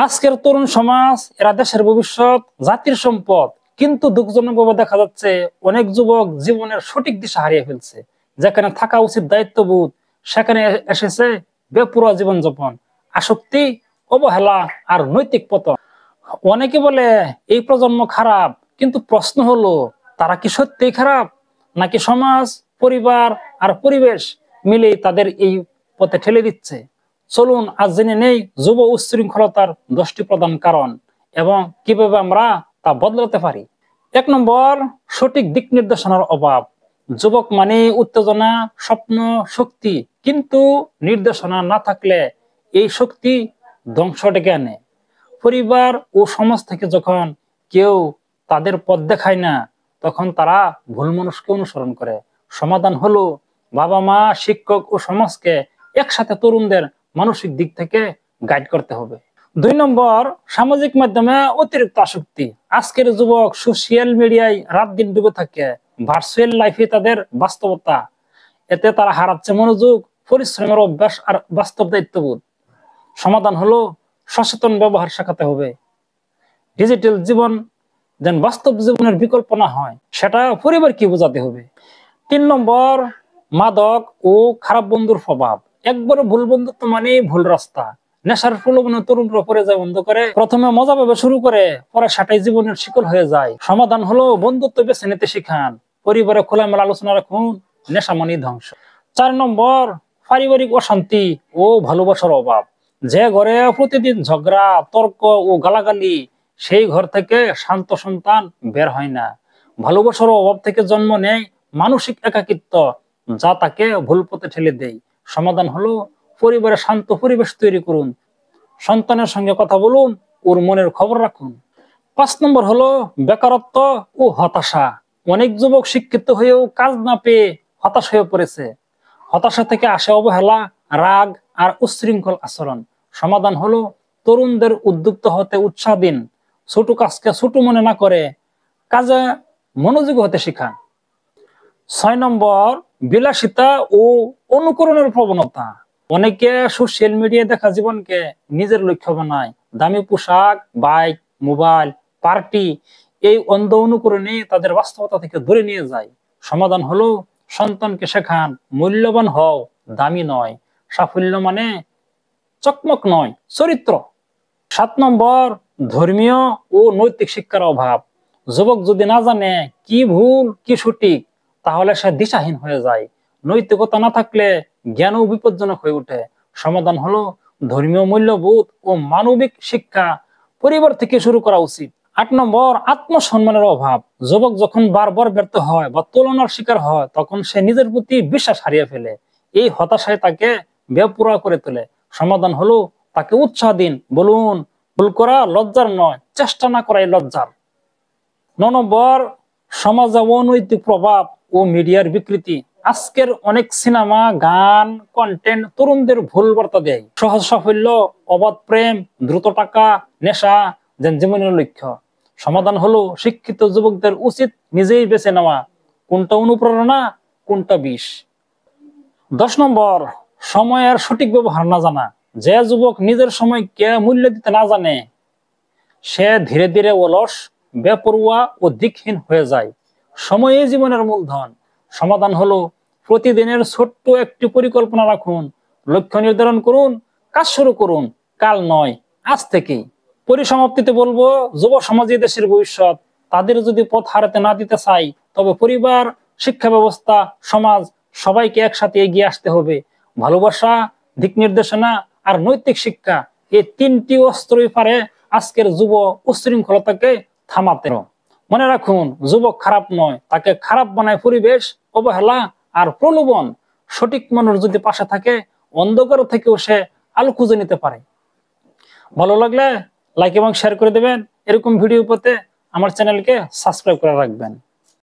আজকের তরুণ সমাজ এরা দেশের ভবিষ্যৎ, জাতির সম্পদ, কিন্তু দুঃখজনকভাবে দেখা যাচ্ছে অনেক যুবক জীবনের সঠিক দিশা হারিয়ে ফেলছে। যেখানে থাকা উচিত দায়িত্ববোধ, সেখানে এসেছে বেপরোয়া জীবনযাপন, আসক্তি, অবহেলা আর নৈতিক পতন। অনেকে বলে এই প্রজন্ম খারাপ, কিন্তু প্রশ্ন হলো তারা কি সত্যিই খারাপ, নাকি সমাজ, পরিবার আর পরিবেশ মিলেই তাদের এই পথে ঠেলে দিচ্ছে? চলুন আজ জেনে নেই যুব উচ্ছৃঙ্খলতার 10টি প্রধান কারণ এবং কিভাবে আমরা তা বদলাতে পারি। 1 নম্বর, সঠিক দিক নির্দেশনার অভাব। যুবক মানে উত্তেজনা, স্বপ্ন, শক্তি, কিন্তু নির্দেশনা না থাকলে এই শক্তি ধ্বংস ডেকে আনে। পরিবার ও সমাজ থেকে যখন কেউ তাদের পথ দেখায় না, তখন তারা ভুল মানুষকে অনুসরণ করে। সমাধান হলো বাবা মা, শিক্ষক ও সমাজকে একসাথে তরুণদের মানসিক দিক থেকে গাইড করতে হবে। 2 নম্বর, সামাজিক মাধ্যমে অতিরিক্ত আসক্তি। আজকের যুবক সোশ্যাল মিডিয়ায় রাত দিন ডুবে থাকে, ভার্চুয়াল লাইফে তাদের বাস্তবতা। এতে তারা হারাচ্ছে মনোযোগ, পরিশ্রমের অভ্যাস আর বাস্তব দায়িত্ববোধ। সমাধান হলো সচেতন ব্যবহার শেখাতে হবে। ডিজিটাল জীবন যেন বাস্তব জীবনের বিকল্প না হয়, সেটা পরিবারকে বোঝাতে হবে। 3 নম্বর, মাদক ও খারাপ বন্ধুর প্রভাব। একবারে ভুল বন্ধুত্ব মানে ভুল রাস্তা। নেশার প্রলোভনে তরুণরা পড়ে যায় বন্ধ করে, প্রথমে মজা ভাবে শুরু করে, পরে সেটাই জীবনের শিকল হয়ে যায়। সমাধান হলো বন্ধুত্ব বেছে নিতে শিখান, পরিবারে খোলামেলা আলোচনা রাখুন, নেশা মানে ধ্বংস। 4 নম্বর, পারিবারিক অশান্তি ও ভালোবাসার অভাব। যে ঘরে প্রতিদিন ঝগড়া, তর্ক ও গালাগালি, সেই ঘর থেকে শান্ত সন্তান বের হয় না। ভালোবাসার অভাব থেকে জন্ম নেয় মানসিক একাকিত্ব, যা তাকে ভুল পথে ঠেলে দেয়। সমাধান হলো পরিবারে শান্ত পরিবেশ তৈরি করুন, সন্তানের সঙ্গে কথা বলুন, ওর মনের খবর রাখুন। 5 নম্বর হলো বেকারত্ব ও হতাশা। অনেক যুবক শিক্ষিত হয়েও কাজ না পেয়ে হতাশ হয়ে পড়েছে। হতাশা থেকে আসে অবহেলা, রাগ আর উচ্ছৃঙ্খল আচরণ। সমাধান হলো তরুণদের উদ্যুক্ত হতে উৎসাহ দিন, ছোট কাজকে ছোট মনে না করে কাজে মনোযোগী হতে শিখান। 6 নম্বর, বিলাসিতা ও অনুকরণের প্রবণতা। অনেকে সোশ্যাল মিডিয়ায় দেখা জীবনকে নিজের লক্ষ্য বানায়। দামি পোশাক, বাইক, মোবাইল, পার্টি, এই অন্ধ অনুকরণে তাদের বাস্তবতা থেকে দূরে নিয়ে যায়। সমাধান হলো সন্তানকে শেখান, মূল্যবান হও, দামি নয়। সাফল্য মানে চকমক নয়, চরিত্র। 7 নম্বর, ধর্মীয় ও নৈতিক শিক্ষার অভাব। যুবক যদি না জানে কি ভুল কি সঠিক, তাহলে সে দিশাহীন হয়ে যায়। নৈতিকতা না থাকলে জ্ঞানও বিপজ্জনক হয়ে ওঠে। সমাধান হলো ধর্মীয় মূল্যবোধ ও মানবিক শিক্ষা পরিবার থেকে শুরু করা উচিত। 8 নম্বর, আত্মসম্মানের অভাব। যুবক যখন বারবার ব্যর্থ হয় বা তুলনার শিকার হয়, তখন সে নিজের প্রতি বিশ্বাস হারিয়ে ফেলে। এই হতাশায় তাকে বেপরোয়া করে তোলে। সমাধান হলো তাকে উৎসাহ দিন, বলুন ভুল করা লজ্জার নয়, চেষ্টা না করাই লজ্জার। 9 নম্বর, সমাজে অনৈতিক প্রভাব ও মিডিয়ার বিকৃতি। আজকের অনেক সিনেমা, গান, কন্টেন্ট তরুণদের ভুল বার্তা দেয়। সহজ সাফল্য, অবাধ প্রেম, দ্রুত টাকা, নেশা যেন জীবনের লক্ষ্য। সমাধান হলো শিক্ষিত যুবকদের উচিত নিজেই বেছে নেওয়া কোনটা অনুপ্রেরণা, কোনটা বিষ। 10 নম্বর, সময়ের সঠিক ব্যবহার না জানা। যে যুবক নিজের সময়কে মূল্য দিতে না জানে, সে ধীরে ধীরে অলস, বেপরোয়া ও দিকহীন হয়ে যায়। সময়ই জীবনের মূলধন। সমাধান হলো প্রতিদিনের ছোট্ট একটি পরিকল্পনা রাখুন, লক্ষ্য নির্ধারণ করুন, কাজ শুরু করুন, কাল নয় আজ থেকেই। পরিসমাপ্তিতে বলবো, যুব সমাজই দেশের ভবিষ্যৎ। তাদের যদি পথ হারাতে না দিতে চাই, তবে পরিবার, শিক্ষা ব্যবস্থা, সমাজ সবাইকে একসাথে এগিয়ে আসতে হবে। ভালোবাসা, দিক নির্দেশনা আর নৈতিক শিক্ষা, এই 3টি অস্ত্রই পারে আজকের যুব উচ্ছৃঙ্খলতাকে থামাতে। মনে রাখুন, যুবক খারাপ নয়, তাকে খারাপ বানায় পরিবেশ, অবহেলা আর প্রলোভন। সঠিক মানুষ যদি পাশে থাকে, অন্ধকার থেকেও সে আলো খুঁজে নিতে পারে। ভালো লাগলে লাইক এবং শেয়ার করে দেবেন। এরকম ভিডিও পেতে আমার চ্যানেলকে সাবস্ক্রাইব করে রাখবেন।